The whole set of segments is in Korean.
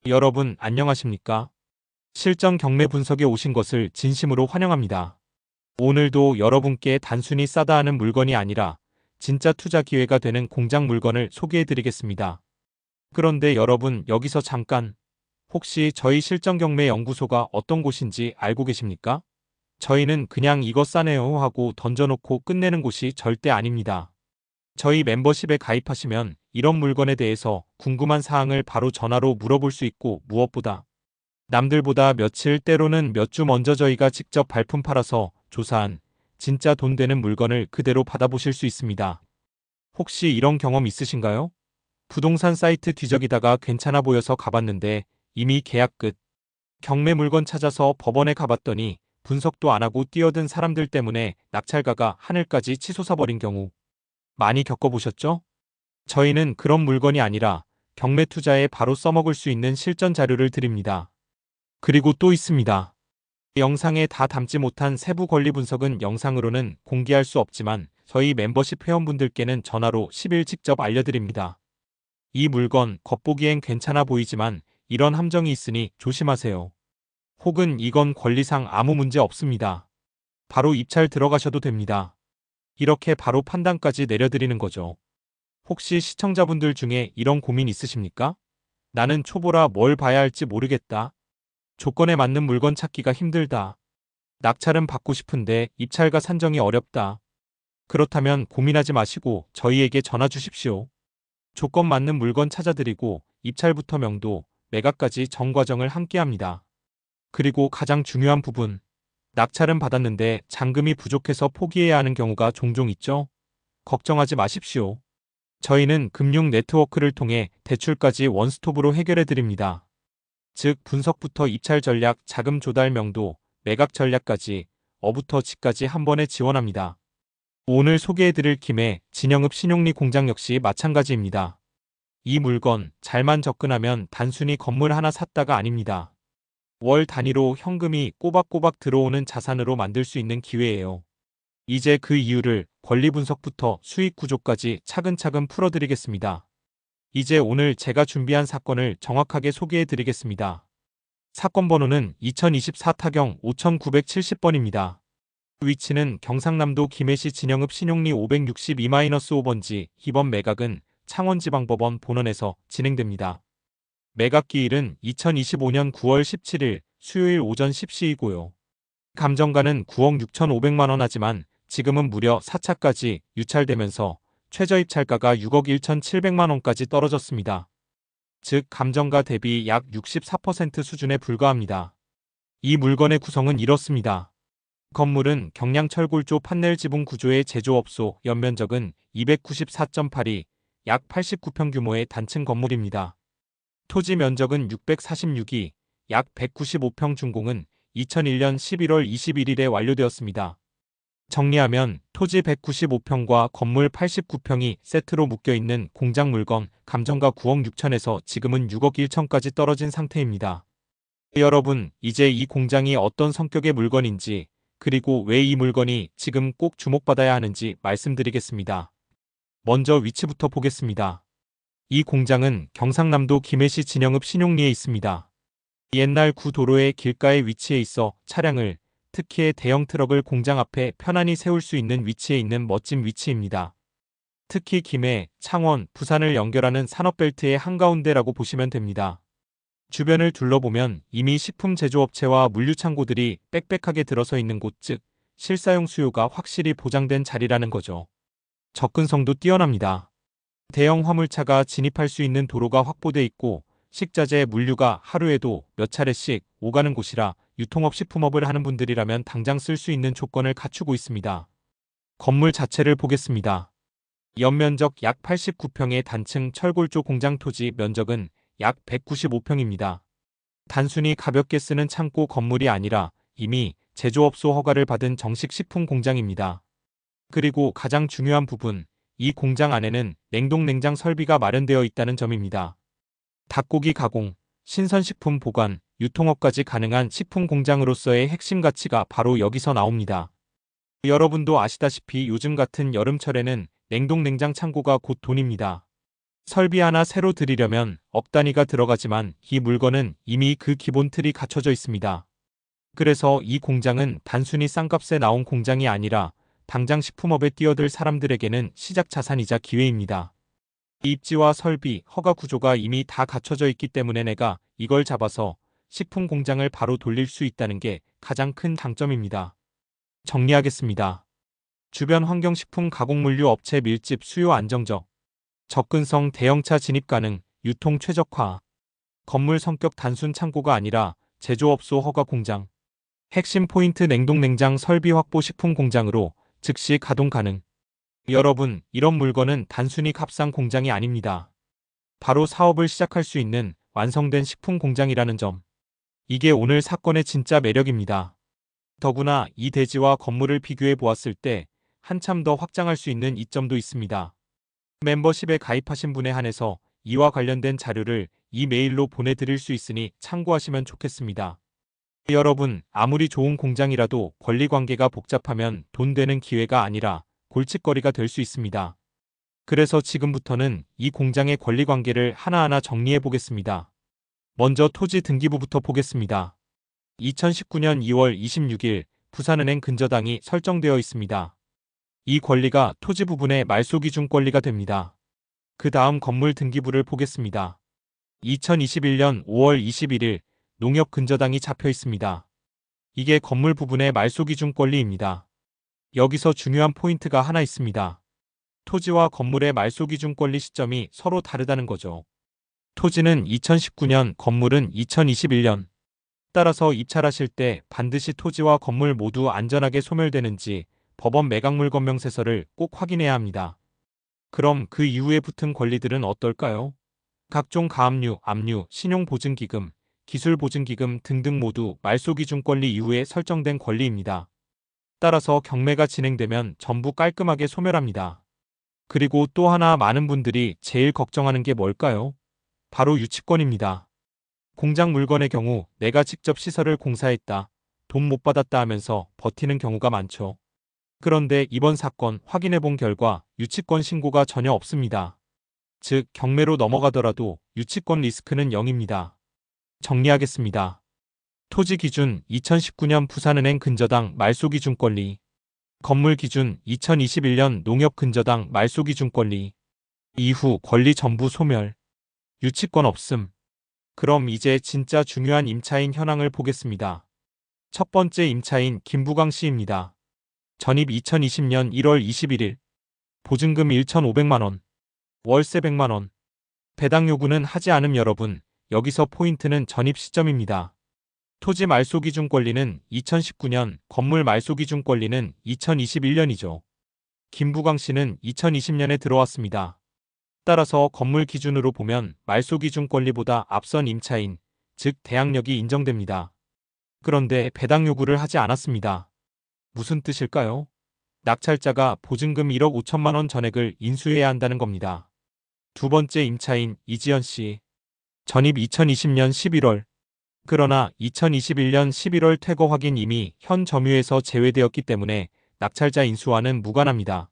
여러분 안녕하십니까? 실전 경매 분석에 오신 것을 진심으로 환영합니다. 오늘도 여러분께 단순히 싸다 하는 물건이 아니라 진짜 투자 기회가 되는 공장 물건을 소개해 드리겠습니다. 그런데 여러분 여기서 잠깐, 혹시 저희 실전 경매 연구소가 어떤 곳인지 알고 계십니까? 저희는 그냥 이거 싸네요 하고 던져놓고 끝내는 곳이 절대 아닙니다. 저희 멤버십에 가입하시면 이런 물건에 대해서 궁금한 사항을 바로 전화로 물어볼 수 있고, 무엇보다 남들보다 며칠, 때로는 몇 주 먼저 저희가 직접 발품 팔아서 조사한 진짜 돈 되는 물건을 그대로 받아보실 수 있습니다. 혹시 이런 경험 있으신가요? 부동산 사이트 뒤적이다가 괜찮아 보여서 가봤는데 이미 계약 끝. 경매 물건 찾아서 법원에 가봤더니 분석도 안 하고 뛰어든 사람들 때문에 낙찰가가 하늘까지 치솟아 버린 경우 많이 겪어보셨죠? 저희는 그런 물건이 아니라 경매 투자에 바로 써먹을 수 있는 실전 자료를 드립니다. 그리고 또 있습니다. 영상에 다 담지 못한 세부 권리 분석은 영상으로는 공개할 수 없지만 저희 멤버십 회원분들께는 전화로 10일 직접 알려드립니다. 이 물건 겉보기엔 괜찮아 보이지만 이런 함정이 있으니 조심하세요. 혹은 이건 권리상 아무 문제 없습니다. 바로 입찰 들어가셔도 됩니다. 이렇게 바로 판단까지 내려드리는 거죠. 혹시 시청자분들 중에 이런 고민 있으십니까? 나는 초보라 뭘 봐야 할지 모르겠다. 조건에 맞는 물건 찾기가 힘들다. 낙찰은 받고 싶은데 입찰가 산정이 어렵다. 그렇다면 고민하지 마시고 저희에게 전화 주십시오. 조건 맞는 물건 찾아드리고 입찰부터 명도, 매각까지 전 과정을 함께합니다. 그리고 가장 중요한 부분, 낙찰은 받았는데 잔금이 부족해서 포기해야 하는 경우가 종종 있죠? 걱정하지 마십시오. 저희는 금융 네트워크를 통해 대출까지 원스톱으로 해결해 드립니다. 즉 분석부터 입찰 전략, 자금 조달 명도, 매각 전략까지 어부터 지까지 한 번에 지원합니다. 오늘 소개해드릴 김해 진영읍 신용리 공장 역시 마찬가지입니다. 이 물건 잘만 접근하면 단순히 건물 하나 샀다가 아닙니다. 월 단위로 현금이 꼬박꼬박 들어오는 자산으로 만들 수 있는 기회예요. 이제 그 이유를 권리 분석부터 수익 구조까지 차근차근 풀어드리겠습니다. 이제 오늘 제가 준비한 사건을 정확하게 소개해드리겠습니다. 사건 번호는 2024 타경 5970번입니다. 위치는 경상남도 김해시 진영읍 신용리 562-5번지, 이번 매각은 창원지방법원 본원에서 진행됩니다. 매각 기일은 2025년 9월 17일 수요일 오전 10시이고요. 감정가는 9억 6,500만 원 하지만 지금은 무려 4차까지 유찰되면서 최저 입찰가가 6억 1,700만 원까지 떨어졌습니다. 즉 감정가 대비 약 64% 수준에 불과합니다. 이 물건의 구성은 이렇습니다. 건물은 경량철골조 판넬 지붕 구조의 제조업소, 연면적은 294.8이, 약 89평 규모의 단층 건물입니다. 토지 면적은 646이, 약 195평, 준공은 2001년 11월 21일에 완료되었습니다. 정리하면 토지 195평과 건물 89평이 세트로 묶여있는 공장 물건, 감정가 9억 6천에서 지금은 6억 1천까지 떨어진 상태입니다. 여러분, 이제 이 공장이 어떤 성격의 물건인지, 그리고 왜 이 물건이 지금 꼭 주목받아야 하는지 말씀드리겠습니다. 먼저 위치부터 보겠습니다. 이 공장은 경상남도 김해시 진영읍 신용리에 있습니다. 옛날 구도로의 길가에 위치해 있어 차량을, 특히 대형 트럭을 공장 앞에 편안히 세울 수 있는 위치에 있는 멋진 위치입니다. 특히 김해, 창원, 부산을 연결하는 산업벨트의 한가운데라고 보시면 됩니다. 주변을 둘러보면 이미 식품 제조업체와 물류창고들이 빽빽하게 들어서 있는 곳, 즉 실사용 수요가 확실히 보장된 자리라는 거죠. 접근성도 뛰어납니다. 대형 화물차가 진입할 수 있는 도로가 확보돼 있고 식자재 물류가 하루에도 몇 차례씩 오가는 곳이라 유통업 식품업을 하는 분들이라면 당장 쓸 수 있는 조건을 갖추고 있습니다. 건물 자체를 보겠습니다. 연면적 약 89평의 단층 철골조 공장, 토지 면적은 약 195평입니다. 단순히 가볍게 쓰는 창고 건물이 아니라 이미 제조업소 허가를 받은 정식 식품 공장입니다. 그리고 가장 중요한 부분, 이 공장 안에는 냉동 냉장 설비가 마련되어 있다는 점입니다. 닭고기 가공, 신선식품 보관, 유통업까지 가능한 식품 공장으로서의 핵심 가치가 바로 여기서 나옵니다. 여러분도 아시다시피 요즘 같은 여름철에는 냉동 냉장 창고가 곧 돈입니다. 설비 하나 새로 들이려면 억 단위가 들어가지만 이 물건은 이미 그 기본 틀이 갖춰져 있습니다. 그래서 이 공장은 단순히 싼값에 나온 공장이 아니라 당장 식품업에 뛰어들 사람들에게는 시작 자산이자 기회입니다. 입지와 설비, 허가 구조가 이미 다 갖춰져 있기 때문에 내가 이걸 잡아서 식품 공장을 바로 돌릴 수 있다는 게 가장 큰 장점입니다. 정리하겠습니다. 주변 환경식품 가공물류 업체 밀집 수요 안정적, 접근성 대형차 진입 가능, 유통 최적화, 건물 성격 단순 창고가 아니라 제조업소 허가 공장, 핵심 포인트 냉동 냉장 설비 확보 식품 공장으로 즉시 가동 가능. 여러분, 이런 물건은 단순히 값싼 공장이 아닙니다. 바로 사업을 시작할 수 있는 완성된 식품 공장이라는 점. 이게 오늘 사건의 진짜 매력입니다. 더구나 이 대지와 건물을 비교해 보았을 때 한참 더 확장할 수 있는 이점도 있습니다. 멤버십에 가입하신 분에 한해서 이와 관련된 자료를 이메일로 보내드릴 수 있으니 참고하시면 좋겠습니다. 여러분, 아무리 좋은 공장이라도 권리관계가 복잡하면 돈 되는 기회가 아니라 골칫거리가 될 수 있습니다. 그래서 지금부터는 이 공장의 권리관계를 하나하나 정리해 보겠습니다. 먼저 토지 등기부부터 보겠습니다. 2019년 2월 26일 부산은행 근저당이 설정되어 있습니다. 이 권리가 토지 부분의 말소기준 권리가 됩니다. 그 다음 건물 등기부를 보겠습니다. 2021년 5월 21일 농협 근저당이 잡혀 있습니다. 이게 건물 부분의 말소기준 권리입니다. 여기서 중요한 포인트가 하나 있습니다. 토지와 건물의 말소기준 권리 시점이 서로 다르다는 거죠. 토지는 2019년, 건물은 2021년. 따라서 입찰하실 때 반드시 토지와 건물 모두 안전하게 소멸되는지 법원 매각물 검명세서를 꼭 확인해야 합니다. 그럼 그 이후에 붙은 권리들은 어떨까요? 각종 가압류, 압류, 신용보증기금, 기술보증기금 등등 모두 말소기준 권리 이후에 설정된 권리입니다. 따라서 경매가 진행되면 전부 깔끔하게 소멸합니다. 그리고 또 하나 많은 분들이 제일 걱정하는 게 뭘까요? 바로 유치권입니다. 공장 물건의 경우 내가 직접 시설을 공사했다, 돈 못 받았다 하면서 버티는 경우가 많죠. 그런데 이번 사건 확인해 본 결과 유치권 신고가 전혀 없습니다. 즉, 경매로 넘어가더라도 유치권 리스크는 0입니다. 정리하겠습니다. 토지 기준 2019년 부산은행 근저당 말소기준 권리, 건물 기준 2021년 농협 근저당 말소기준 권리, 이후 권리 전부 소멸, 유치권 없음. 그럼 이제 진짜 중요한 임차인 현황을 보겠습니다. 첫 번째 임차인 김부광 씨입니다. 전입 2020년 1월 21일, 보증금 1,500만 원, 월세 100만 원, 배당 요구는 하지 않음. 여러분, 여기서 포인트는 전입 시점입니다. 토지 말소기준 권리는 2019년, 건물 말소기준 권리는 2021년이죠. 김부광 씨는 2020년에 들어왔습니다. 따라서 건물 기준으로 보면 말소기준 권리보다 앞선 임차인, 즉 대항력이 인정됩니다. 그런데 배당 요구를 하지 않았습니다. 무슨 뜻일까요? 낙찰자가 보증금 1억 5천만 원 전액을 인수해야 한다는 겁니다. 두 번째 임차인 이지연 씨. 전입 2020년 11월. 그러나 2021년 11월 퇴거 확인 이미 현 점유에서 제외되었기 때문에 낙찰자 인수와는 무관합니다.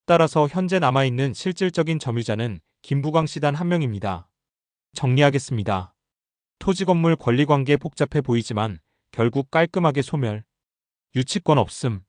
따라서 현재 남아있는 실질적인 점유자는 김부광 씨 단 한 명입니다. 정리하겠습니다. 토지 건물 권리관계 복잡해 보이지만 결국 깔끔하게 소멸. 유치권 없음.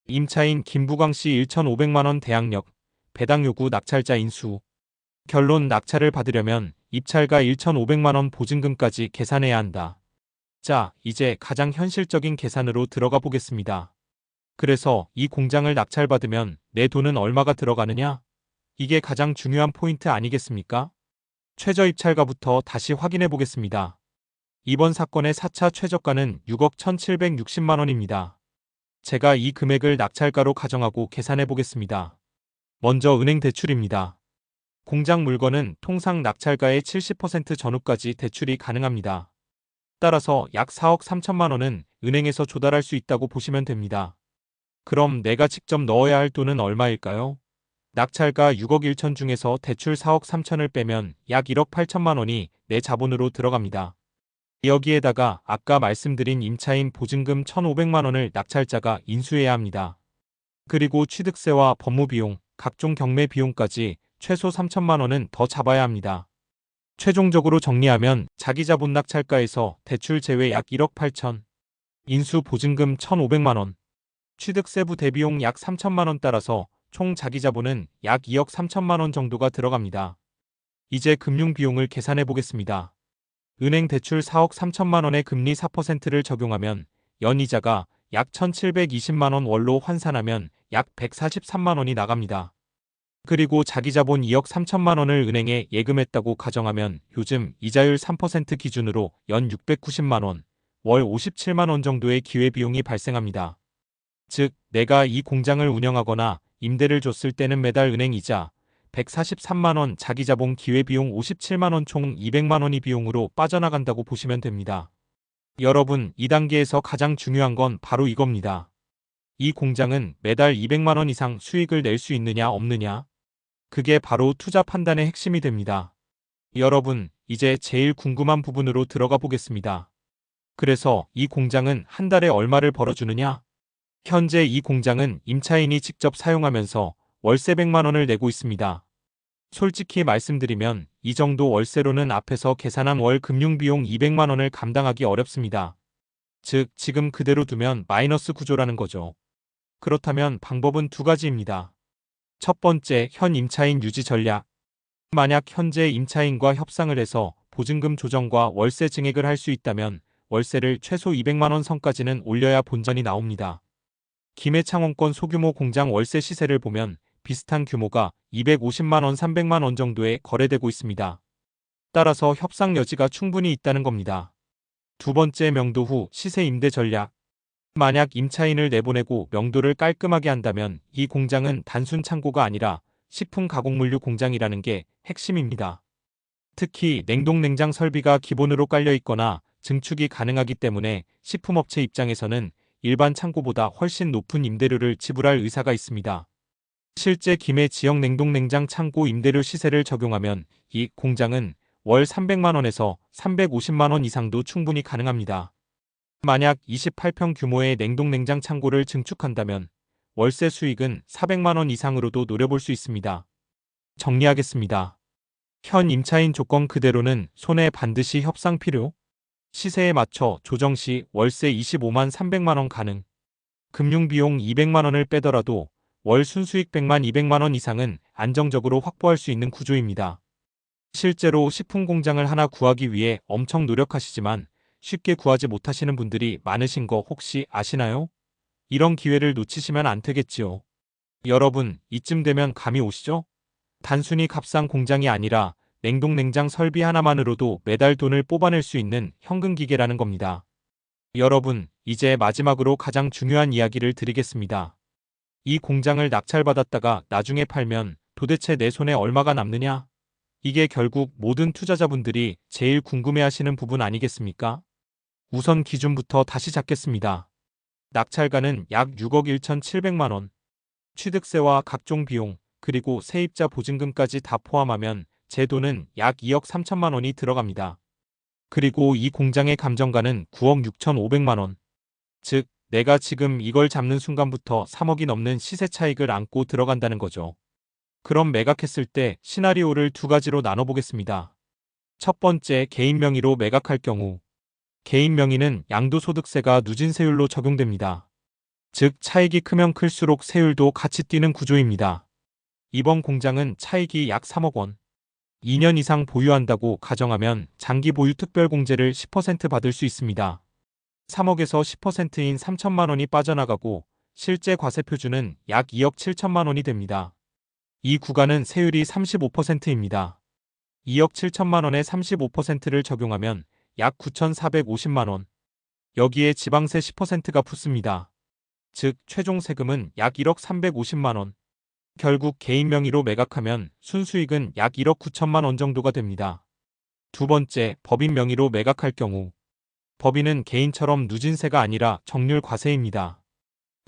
임차인 김부광 씨 1,500만 원 대항력, 배당 요구 낙찰자 인수. 결론, 낙찰을 받으려면 입찰가 1,500만 원 보증금까지 계산해야 한다. 자, 이제 가장 현실적인 계산으로 들어가 보겠습니다. 그래서 이 공장을 낙찰받으면 내 돈은 얼마가 들어가느냐? 이게 가장 중요한 포인트 아니겠습니까? 최저 입찰가부터 다시 확인해 보겠습니다. 이번 사건의 4차 최저가는 6억 1,760만 원입니다. 제가 이 금액을 낙찰가로 가정하고 계산해 보겠습니다. 먼저 은행 대출입니다. 공장 물건은 통상 낙찰가의 70% 전후까지 대출이 가능합니다. 따라서 약 4억 3천만 원은 은행에서 조달할 수 있다고 보시면 됩니다. 그럼 내가 직접 넣어야 할 돈은 얼마일까요? 낙찰가 6억 1천 중에서 대출 4억 3천을 빼면 약 1억 8천만 원이 내 자본으로 들어갑니다. 여기에다가 아까 말씀드린 임차인 보증금 1,500만 원을 낙찰자가 인수해야 합니다. 그리고 취득세와 법무비용, 각종 경매 비용까지 최소 3천만 원은 더 잡아야 합니다. 최종적으로 정리하면 자기자본 낙찰가에서 대출 제외 약 1억 8천, 인수 보증금 1,500만 원, 취득 세부 대비용 약 3천만 원 따라서 총 자기자본은 약 2억 3천만 원 정도가 들어갑니다. 이제 금융 비용을 계산해 보겠습니다. 은행 대출 4억 3천만 원의 금리 4%를 적용하면 연이자가 약 1,720만 원, 월로 환산하면 약 143만 원이 나갑니다. 그리고 자기자본 2억 3천만 원을 은행에 예금했다고 가정하면 요즘 이자율 3% 기준으로 연 690만 원, 월 57만 원 정도의 기회비용이 발생합니다. 즉, 내가 이 공장을 운영하거나 임대를 줬을 때는 매달 은행 이자 143만 원, 자기자본 기회비용 57만 원, 총 200만 원이 비용으로 빠져나간다고 보시면 됩니다. 여러분, 이 단계에서 가장 중요한 건 바로 이겁니다. 이 공장은 매달 200만 원 이상 수익을 낼 수 있느냐 없느냐? 그게 바로 투자 판단의 핵심이 됩니다. 여러분, 이제 제일 궁금한 부분으로 들어가 보겠습니다. 그래서 이 공장은 한 달에 얼마를 벌어주느냐? 현재 이 공장은 임차인이 직접 사용하면서 월세 100만 원을 내고 있습니다. 솔직히 말씀드리면 이 정도 월세로는 앞에서 계산한 월 금융비용 200만 원을 감당하기 어렵습니다. 즉, 지금 그대로 두면 마이너스 구조라는 거죠. 그렇다면 방법은 두 가지입니다. 첫 번째, 현 임차인 유지 전략. 만약 현재 임차인과 협상을 해서 보증금 조정과 월세 증액을 할 수 있다면 월세를 최소 200만 원 선까지는 올려야 본전이 나옵니다. 김해창원권 소규모 공장 월세 시세를 보면 비슷한 규모가 250만 원, 300만 원 정도에 거래되고 있습니다. 따라서 협상 여지가 충분히 있다는 겁니다. 두 번째, 명도 후 시세 임대 전략. 만약 임차인을 내보내고 명도를 깔끔하게 한다면 이 공장은 단순 창고가 아니라 식품 가공물류 공장이라는 게 핵심입니다. 특히 냉동 냉장 설비가 기본으로 깔려 있거나 증축이 가능하기 때문에 식품업체 입장에서는 일반 창고보다 훨씬 높은 임대료를 지불할 의사가 있습니다. 실제 김해 지역 냉동 냉장 창고 임대료 시세를 적용하면 이 공장은 월 300만 원에서 350만 원 이상도 충분히 가능합니다. 만약 28평 규모의 냉동 냉장 창고를 증축한다면 월세 수익은 400만 원 이상으로도 노려볼 수 있습니다. 정리하겠습니다. 현 임차인 조건 그대로는 손해 반드시 협상 필요. 시세에 맞춰 조정 시 월세 25만 300만 원 가능. 금융비용 200만 원을 빼더라도 월 순수익 100만 200만 원 이상은 안정적으로 확보할 수 있는 구조입니다. 실제로 식품 공장을 하나 구하기 위해 엄청 노력하시지만 쉽게 구하지 못하시는 분들이 많으신 거 혹시 아시나요? 이런 기회를 놓치시면 안 되겠지요. 여러분, 이쯤 되면 감이 오시죠? 단순히 값싼 공장이 아니라 냉동 냉장 설비 하나만으로도 매달 돈을 뽑아낼 수 있는 현금 기계라는 겁니다. 여러분, 이제 마지막으로 가장 중요한 이야기를 드리겠습니다. 이 공장을 낙찰받았다가 나중에 팔면 도대체 내 손에 얼마가 남느냐? 이게 결국 모든 투자자분들이 제일 궁금해하시는 부분 아니겠습니까? 우선 기준부터 다시 잡겠습니다. 낙찰가는 약 6억 1,700만 원. 취득세와 각종 비용, 그리고 세입자 보증금까지 다 포함하면 제 돈은 약 2억 3천만 원이 들어갑니다. 그리고 이 공장의 감정가는 9억 6,500만 원. 즉, 내가 지금 이걸 잡는 순간부터 3억이 넘는 시세 차익을 안고 들어간다는 거죠. 그럼 매각했을 때 시나리오를 두 가지로 나눠보겠습니다. 첫 번째, 개인 명의로 매각할 경우. 개인 명의는 양도소득세가 누진세율로 적용됩니다. 즉, 차익이 크면 클수록 세율도 같이 뛰는 구조입니다. 이번 공장은 차익이 약 3억 원. 2년 이상 보유한다고 가정하면 장기 보유 특별공제를 10% 받을 수 있습니다. 3억에서 10%인 3천만 원이 빠져나가고 실제 과세표준은 약 2억 7천만 원이 됩니다. 이 구간은 세율이 35%입니다. 2억 7천만 원에 35%를 적용하면 약 9,450만 원. 여기에 지방세 10%가 붙습니다. 즉, 최종 세금은 약 1억 350만 원. 결국 개인 명의로 매각하면 순수익은 약 1억 9천만 원 정도가 됩니다. 두 번째, 법인 명의로 매각할 경우. 법인은 개인처럼 누진세가 아니라 정률 과세입니다.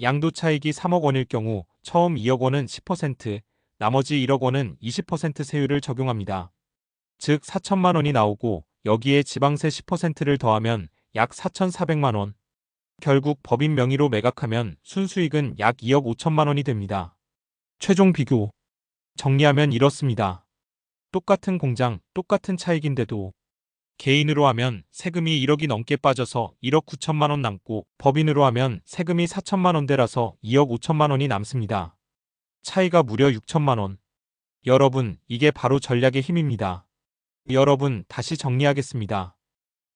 양도 차익이 3억 원일 경우 처음 2억 원은 10%, 나머지 1억 원은 20% 세율을 적용합니다. 즉 4천만 원이 나오고 여기에 지방세 10%를 더하면 약 4,400만 원. 결국 법인 명의로 매각하면 순수익은 약 2억 5천만 원이 됩니다. 최종 비교. 정리하면 이렇습니다. 똑같은 공장, 똑같은 차익인데도 개인으로 하면 세금이 1억이 넘게 빠져서 1억 9천만 원 남고 법인으로 하면 세금이 4천만 원대라서 2억 5천만 원이 남습니다. 차이가 무려 6천만 원. 여러분, 이게 바로 전략의 힘입니다. 여러분, 다시 정리하겠습니다.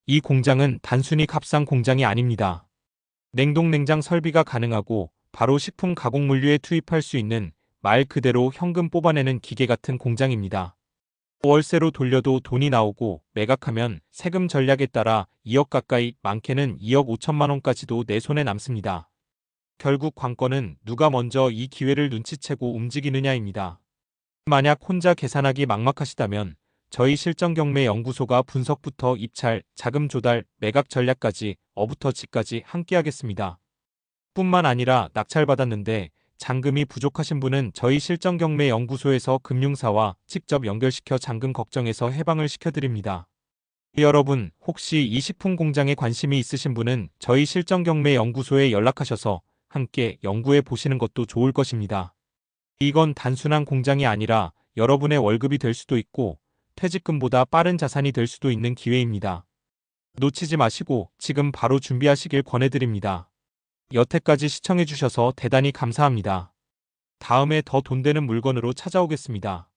이 공장은 단순히 값싼 공장이 아닙니다. 냉동 냉장 설비가 가능하고 바로 식품 가공 물류에 투입할 수 있는 말 그대로 현금 뽑아내는 기계 같은 공장입니다. 월세로 돌려도 돈이 나오고 매각하면 세금 전략에 따라 2억 가까이, 많게는 2억 5천만 원까지도 내 손에 남습니다. 결국 관건은 누가 먼저 이 기회를 눈치채고 움직이느냐입니다. 만약 혼자 계산하기 막막하시다면 저희 실전경매연구소가 분석부터 입찰, 자금 조달, 매각 전략까지 어부터 지까지 함께하겠습니다. 뿐만 아니라 낙찰받았는데 잔금이 부족하신 분은 저희 실전경매연구소에서 금융사와 직접 연결시켜 잔금 걱정에서 해방을 시켜드립니다. 여러분, 혹시 이 식품 공장에 관심이 있으신 분은 저희 실전경매연구소에 연락하셔서 함께 연구해 보시는 것도 좋을 것입니다. 이건 단순한 공장이 아니라 여러분의 월급이 될 수도 있고 퇴직금보다 빠른 자산이 될 수도 있는 기회입니다. 놓치지 마시고 지금 바로 준비하시길 권해드립니다. 여태까지 시청해주셔서 대단히 감사합니다. 다음에 더 돈 되는 물건으로 찾아오겠습니다.